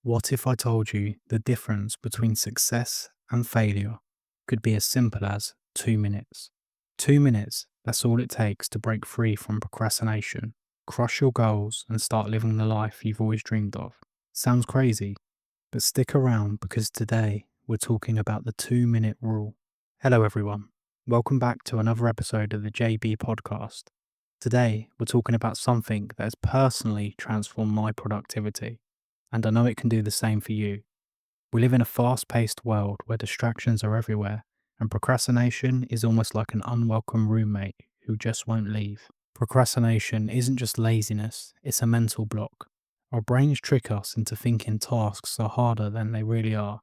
What if I told you the difference between success and failure could be as simple as 2 minutes? 2 minutes, that's all it takes to break free from procrastination, crush your goals, and start living the life you've always dreamed of. Sounds crazy, but stick around because today we're talking about the 2 minute rule. Hello, everyone. Welcome back to another episode of the JB podcast. Today, we're talking about something that has personally transformed my productivity, and I know it can do the same for you. We live in a fast paced world where distractions are everywhere, and procrastination is almost like an unwelcome roommate who just won't leave. Procrastination isn't just laziness, it's a mental block. Our brains trick us into thinking tasks are harder than they really are,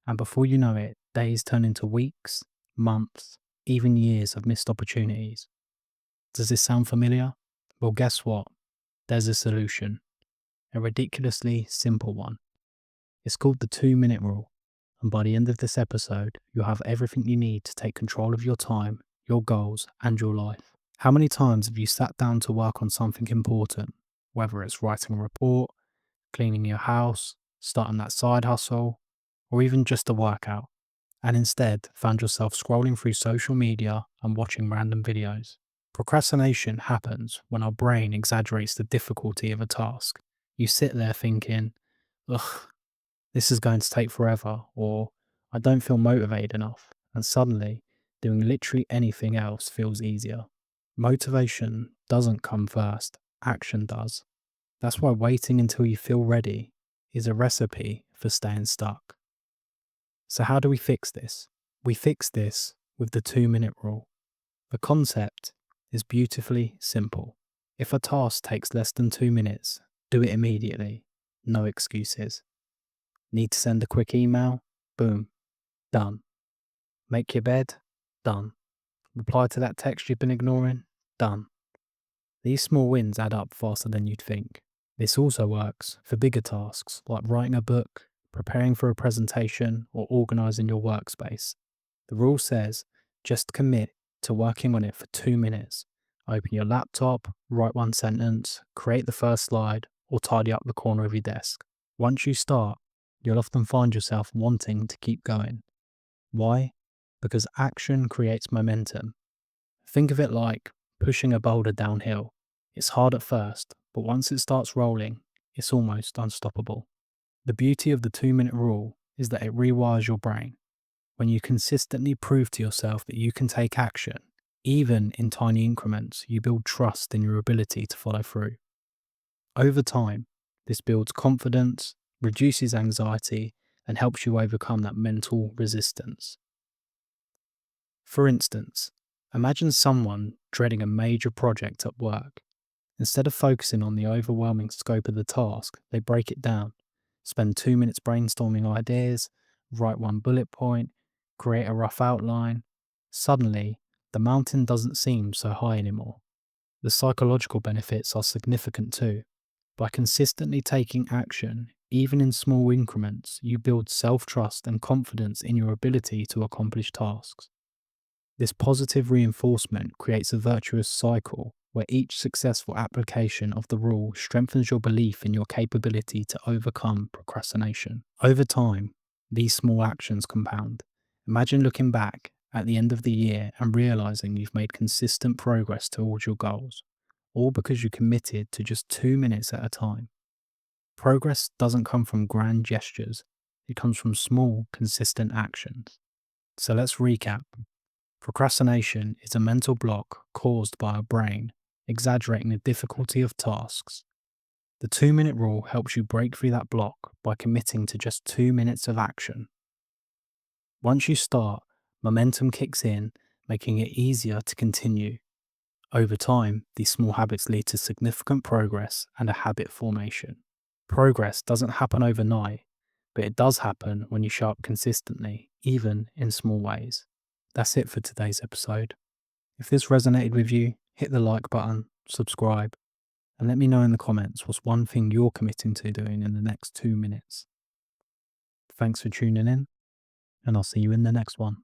and before you know it, days turn into weeks, months, even years of missed opportunities. Does this sound familiar? Well, guess what? There's a solution, a ridiculously simple one. It's called the 2 minute rule, and by the end of this episode, you'll have everything you need to take control of your time, your goals, and your life. How many times have you sat down to work on something important, whether it's writing a report, cleaning your house, starting that side hustle, or even just a workout, and instead found yourself scrolling through social media and watching random videos? Procrastination happens when our brain exaggerates the difficulty of a task. You sit there thinking, ugh, this is going to take forever, or I don't feel motivated enough, and suddenly doing literally anything else feels easier. Motivation doesn't come first, action does. That's why waiting until you feel ready is a recipe for staying stuck. So, how do we fix this? We fix this with the 2 minute rule. The concept is beautifully simple. If a task takes less than 2 minutes, do it immediately. No excuses. Need to send a quick email? Boom. Done. Make your bed? Done. Reply to that text you've been ignoring? Done. These small wins add up faster than you'd think. This also works for bigger tasks like writing a book, preparing for a presentation, or organizing your workspace. The rule says just commit to working on it for 2 minutes. Open your laptop, write one sentence, create the first slide, or tidy up the corner of your desk. Once you start, you'll often find yourself wanting to keep going. Why? Because action creates momentum. Think of it like pushing a boulder downhill. It's hard at first, but once it starts rolling, it's almost unstoppable. The beauty of the 2 minute rule is that it rewires your brain. When you consistently prove to yourself that you can take action, even in tiny increments, you build trust in your ability to follow through. Over time, this builds confidence, reduces anxiety, and helps you overcome that mental resistance. For instance, imagine someone dreading a major project at work. Instead of focusing on the overwhelming scope of the task, they break it down, spend 2 minutes brainstorming ideas, write one bullet point, create a rough outline. Suddenly, the mountain doesn't seem so high anymore. The psychological benefits are significant too. By consistently taking action, even in small increments, you build self-trust and confidence in your ability to accomplish tasks. This positive reinforcement creates a virtuous cycle where each successful application of the rule strengthens your belief in your capability to overcome procrastination. Over time, these small actions compound. Imagine looking back at the end of the year and realizing you've made consistent progress towards your goals, all because you committed to just 2 minutes at a time. Progress doesn't come from grand gestures, it comes from small, consistent actions. So let's recap. Procrastination is a mental block caused by our brain exaggerating the difficulty of tasks. The 2 minute rule helps you break through that block by committing to just 2 minutes of action. Once you start, momentum kicks in, making it easier to continue. Over time, these small habits lead to significant progress and a habit formation. Progress doesn't happen overnight, but it does happen when you show up consistently, even in small ways. That's it for today's episode. If this resonated with you, hit the like button, subscribe, and let me know in the comments what's one thing you're committing to doing in the next 2 minutes. Thanks for tuning in, and I'll see you in the next one.